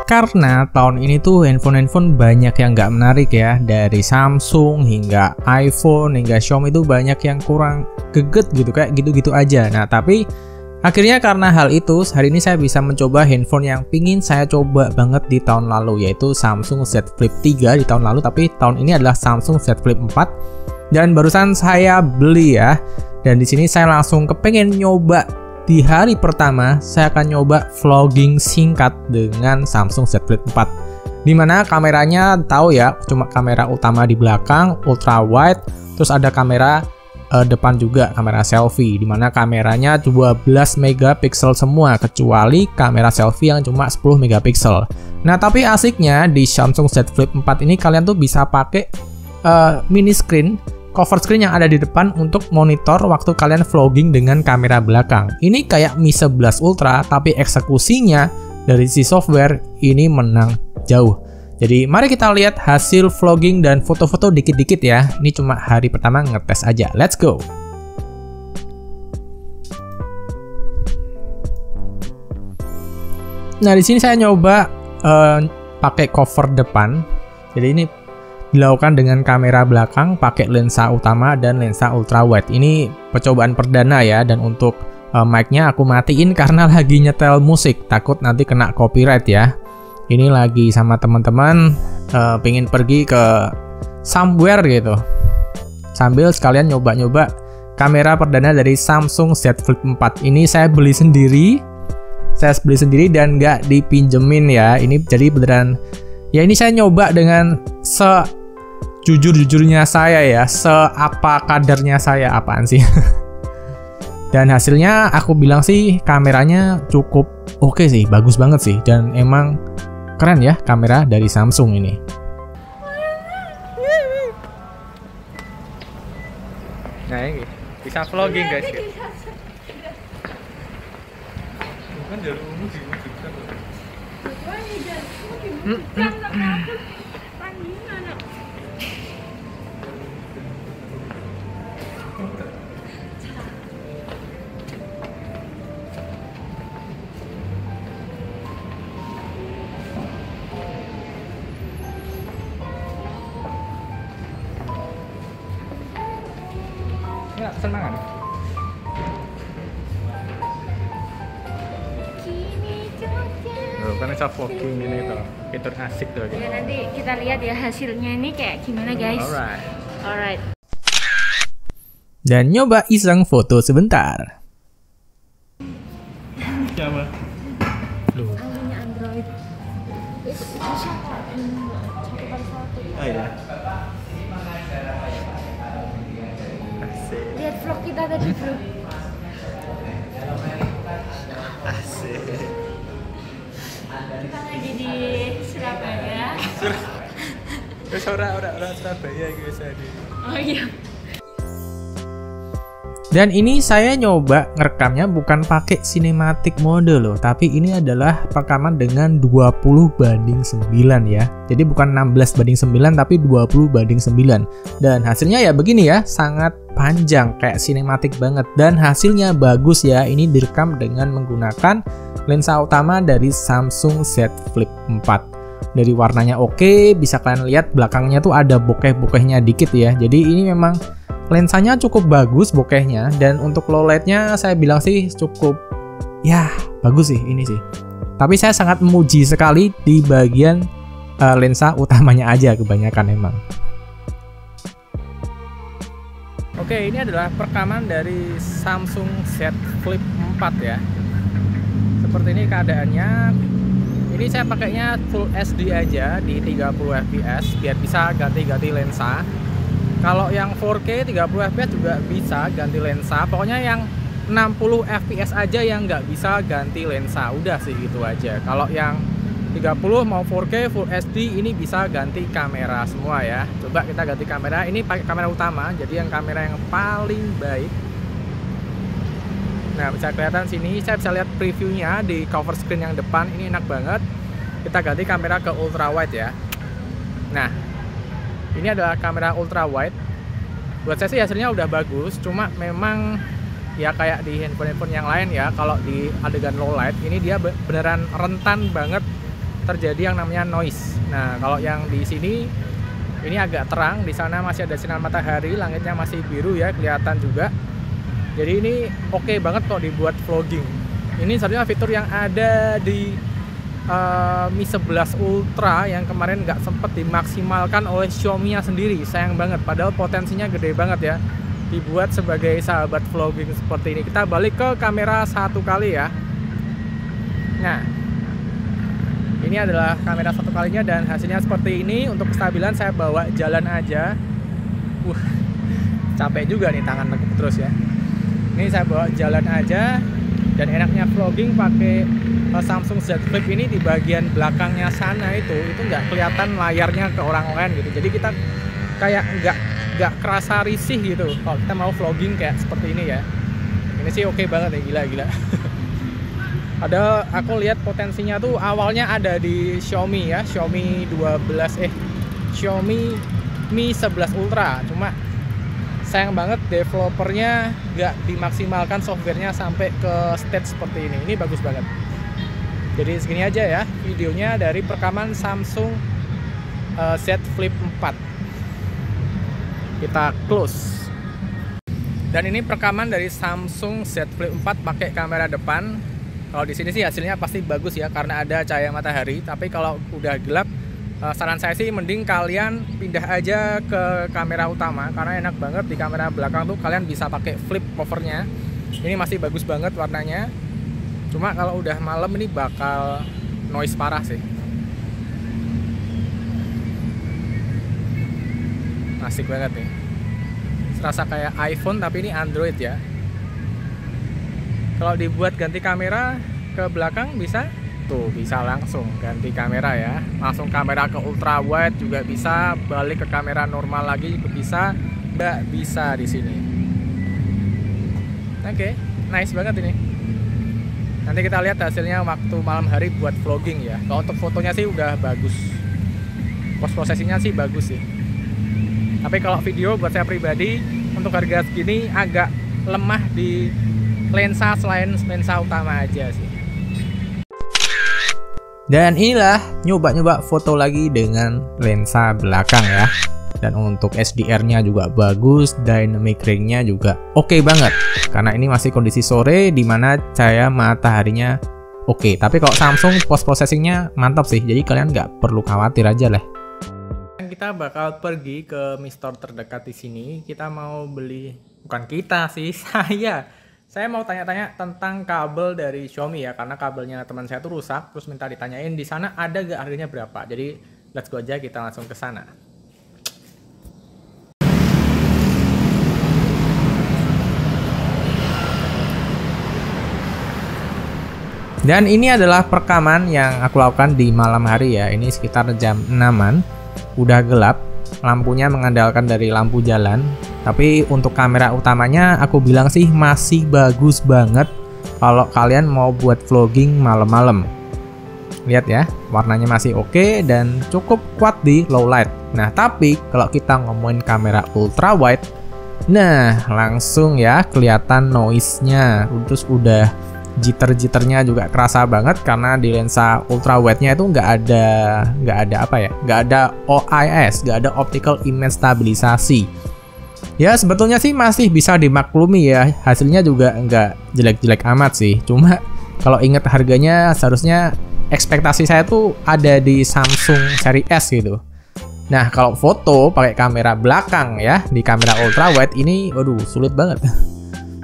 Karena tahun ini tuh handphone-handphone banyak yang nggak menarik ya. Dari Samsung hingga iPhone hingga Xiaomi itu banyak yang kurang geget gitu, kayak gitu-gitu aja. Nah tapi akhirnya karena hal itu, hari ini saya bisa mencoba handphone yang pingin saya coba banget di tahun lalu, yaitu Samsung Z Flip 3 di tahun lalu, tapi tahun ini adalah Samsung Z Flip 4. Dan barusan saya beli ya. Dan di sini saya langsung kepengen nyoba. Di hari pertama, saya akan nyoba vlogging singkat dengan Samsung Z Flip 4. Dimana kameranya tahu ya, cuma kamera utama di belakang, ultra wide, terus ada kamera depan juga, kamera selfie. Dimana kameranya 12 megapiksel semua, kecuali kamera selfie yang cuma 10 megapiksel. Nah tapi asiknya di Samsung Z Flip 4 ini kalian tuh bisa pakai mini screen, cover screen yang ada di depan untuk monitor waktu kalian vlogging dengan kamera belakang. Ini kayak Mi 11 Ultra, tapi eksekusinya dari si software ini menang jauh. Jadi mari kita lihat hasil vlogging dan foto-foto dikit-dikit ya. Ini cuma hari pertama ngetes aja. Let's go. Nah di sini saya nyoba pakai cover depan. Jadi ini dilakukan dengan kamera belakang, pakai lensa utama dan lensa ultra wide. Ini percobaan perdana ya, dan untuk mic-nya aku matiin karena lagi nyetel musik, takut nanti kena copyright ya. Ini lagi sama teman-teman pengen pergi ke somewhere gitu, sambil sekalian nyoba-nyoba kamera perdana dari Samsung Z Flip 4. Ini saya beli sendiri, dan nggak dipinjemin ya. Ini jadi beneran ya, ini saya nyoba dengan jujur-jujurnya saya ya, seapa kadarnya saya, apaan sih. Dan hasilnya aku bilang sih kameranya cukup oke sih, bagus banget sih, dan emang keren ya kamera dari Samsung ini. Nah ini bisa vlogging guys ya. Ya, senang kan? Karena saya vlogging ini tuh, itu asik tuh. Ya nanti kita lihat ya hasilnya ini kayak gimana guys. Alright. Dan nyoba iseng foto sebentar. Siapa? Loh. Android. Itu bisa kok. 1/1. Oh iya. Lihat vlog kita tadi bro. Asik. Kita lagi di Surabaya. Wis ora Surabaya iki wis ada. Oh iya. Dan ini saya nyoba ngerekamnya bukan pakai cinematic mode loh, tapi ini adalah rekaman dengan 20:9 ya. Jadi bukan 16:9 tapi 20:9. Dan hasilnya ya begini ya, sangat panjang kayak sinematik banget, dan hasilnya bagus ya. Ini direkam dengan menggunakan lensa utama dari Samsung Z Flip 4. Dari warnanya oke, bisa kalian lihat belakangnya tuh ada bokeh-bokehnya dikit ya. Jadi ini memang lensanya cukup bagus bokehnya, dan untuk low light-nya saya bilang sih cukup ya bagus sih ini sih. Tapi saya sangat memuji sekali di bagian lensa utamanya aja kebanyakan emang. Oke, ini adalah perekaman dari Samsung Z Flip 4 ya. Seperti ini keadaannya. Ini saya pakainya Full HD aja di 30 fps biar bisa ganti-ganti lensa. Kalau yang 4K 30 fps juga bisa ganti lensa. Pokoknya yang 60 fps aja yang nggak bisa ganti lensa. Udah sih gitu aja. Kalau yang 30 mau 4K Full HD ini bisa ganti kamera semua ya. Coba kita ganti kamera. Ini pakai kamera utama, jadi yang kamera yang paling baik. Nah, bisa kelihatan sini, saya bisa lihat previewnya di cover screen yang depan. Ini enak banget. Kita ganti kamera ke ultra wide ya. Nah, ini adalah kamera ultra wide. Buat saya sih hasilnya udah bagus, cuma memang ya kayak di handphone yang lain ya, kalau di adegan low light ini dia beneran rentan banget terjadi yang namanya noise. Nah, kalau yang di sini ini agak terang, di sana masih ada sinar matahari, langitnya masih biru ya, kelihatan juga. Jadi ini oke banget kok dibuat vlogging. Ini sebenarnya fitur yang ada di Mi 11 Ultra yang kemarin nggak sempet dimaksimalkan oleh Xiaomi-nya sendiri. Sayang banget, padahal potensinya gede banget ya dibuat sebagai sahabat vlogging seperti ini. Kita balik ke kamera satu kali ya. Nah, ini adalah kamera satu kalinya dan hasilnya seperti ini. Untuk kestabilan saya bawa jalan aja. Capek juga nih, tangan nekuk terus ya. Ini saya bawa jalan aja. Dan enaknya vlogging pakai Samsung Z Flip ini, di bagian belakangnya sana itu nggak kelihatan layarnya ke orang lain gitu. Jadi kita kayak nggak kerasa risih gitu kalau kita mau vlogging kayak seperti ini ya. Ini sih oke banget ya, gila. Ada, aku lihat potensinya tuh awalnya ada di Xiaomi ya, Xiaomi Mi 11 Ultra. Cuma sayang banget developernya nggak dimaksimalkan softwarenya sampai ke stage seperti ini. Ini bagus banget. Jadi segini aja ya videonya dari perekaman Samsung Z Flip 4. Kita close. Dan ini perekaman dari Samsung Z Flip 4 pakai kamera depan. Kalau di sini sih hasilnya pasti bagus ya karena ada cahaya matahari. Tapi kalau udah gelap, saran saya sih mending kalian pindah aja ke kamera utama karena enak banget. Di kamera belakang tuh kalian bisa pakai flip covernya. Ini masih bagus banget warnanya. Cuma kalau udah malam ini bakal noise parah sih. Asik banget nih. Serasa kayak iPhone tapi ini Android ya. Kalau dibuat ganti kamera ke belakang bisa, tuh bisa langsung ganti kamera ya. Langsung kamera ke ultra wide juga bisa, balik ke kamera normal lagi juga bisa, nggak bisa di sini. Oke, nice banget ini. Nanti kita lihat hasilnya waktu malam hari buat vlogging ya. Kalau untuk fotonya sih udah bagus, post processingnya sih bagus sih. Tapi kalau video buat saya pribadi untuk harga segini agak lemah di lensa selain lensa utama aja sih. Dan inilah nyoba-nyoba foto lagi dengan lensa belakang ya. Dan untuk SDR-nya juga bagus, dynamic range-nya juga oke banget. Karena ini masih kondisi sore dimana cahaya mataharinya oke. Tapi kalau Samsung post processing-nya mantap sih. Jadi kalian nggak perlu khawatir aja lah. Kita bakal pergi ke Mi Store terdekat di sini. Kita mau beli, bukan kita sih, saya mau tanya-tanya tentang kabel dari Xiaomi ya, karena kabelnya teman saya tuh rusak, terus minta ditanyain di sana ada gak harganya berapa. Jadi let's go aja, kita langsung ke sana. Dan ini adalah perekaman yang aku lakukan di malam hari ya. Ini sekitar jam 6-an. Udah gelap, lampunya mengandalkan dari lampu jalan. Tapi untuk kamera utamanya aku bilang sih masih bagus banget kalau kalian mau buat vlogging malam-malam. Lihat ya, warnanya masih oke dan cukup kuat di low light. Nah, tapi kalau kita ngomongin kamera ultra wide, nah langsung ya kelihatan noise-nya. Terus udah jitter-jitternya juga kerasa banget karena di lensa ultra wide-nya itu nggak ada OIS, nggak ada optical image stabilisasi. Ya sebetulnya sih masih bisa dimaklumi ya, hasilnya juga nggak jelek-jelek amat sih. Cuma kalau inget harganya seharusnya ekspektasi saya tuh ada di Samsung seri S gitu. Nah kalau foto pakai kamera belakang ya, di kamera ultra wide ini waduh sulit banget.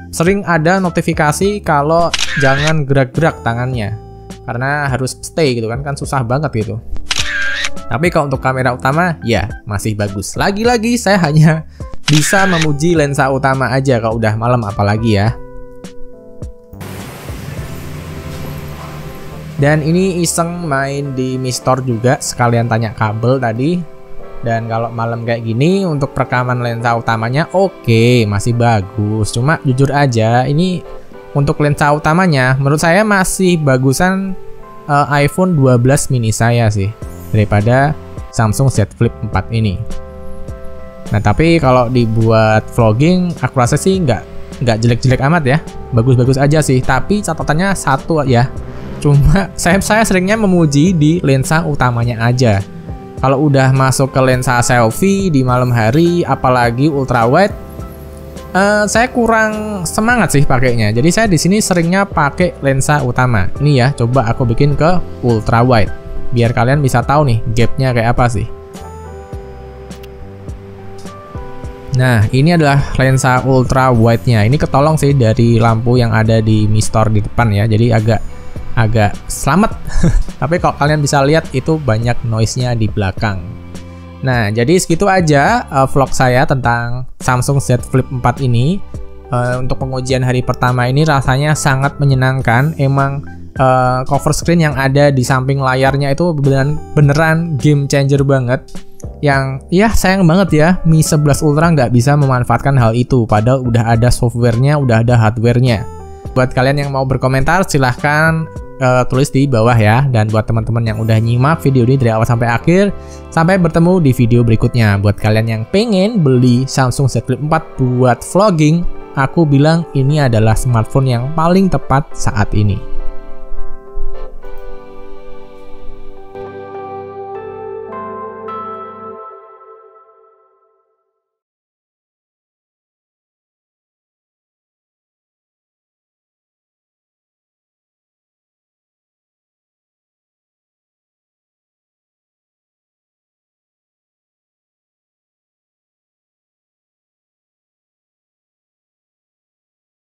Sering ada notifikasi kalau jangan gerak-gerak tangannya karena harus stay gitu kan susah banget gitu. Tapi kalau untuk kamera utama ya masih bagus. Lagi-lagi saya hanya bisa memuji lensa utama aja kalau udah malam apalagi ya. Dan ini iseng main di Mi Store juga, sekalian tanya kabel tadi. Dan kalau malam kayak gini untuk perekaman lensa utamanya oke, masih bagus. Cuma jujur aja ini untuk lensa utamanya menurut saya masih bagusan iPhone 12 mini saya sih daripada Samsung Z Flip 4 ini. Nah tapi kalau dibuat vlogging aku rasa sih nggak jelek-jelek amat ya, bagus-bagus aja sih. Tapi catatannya satu ya, Cuma saya seringnya memuji di lensa utamanya aja. Kalau udah masuk ke lensa selfie di malam hari, apalagi ultra wide, saya kurang semangat sih pakainya. Jadi saya di sini seringnya pakai lensa utama. Ini ya, coba aku bikin ke ultra wide, biar kalian bisa tahu nih gapnya kayak apa sih. Nah, ini adalah lensa ultra wide-nya. Ini ketolong sih dari lampu yang ada di Mi Store di depan ya. Jadi agak selamat. Tapi kalau kalian bisa lihat itu banyak noise-nya di belakang. Nah, jadi segitu aja vlog saya tentang Samsung Z Flip 4 ini. Untuk pengujian hari pertama ini rasanya sangat menyenangkan. Emang cover screen yang ada di samping layarnya itu beneran game changer banget. Yang ya sayang banget ya Mi 11 Ultra nggak bisa memanfaatkan hal itu, padahal udah ada softwarenya, udah ada hardwarenya. Buat kalian yang mau berkomentar silahkan tulis di bawah ya. Dan buat teman-teman yang udah nyimak video ini dari awal sampai akhir, sampai bertemu di video berikutnya. Buat kalian yang pengen beli Samsung Z Flip 4 buat vlogging, aku bilang ini adalah smartphone yang paling tepat saat ini.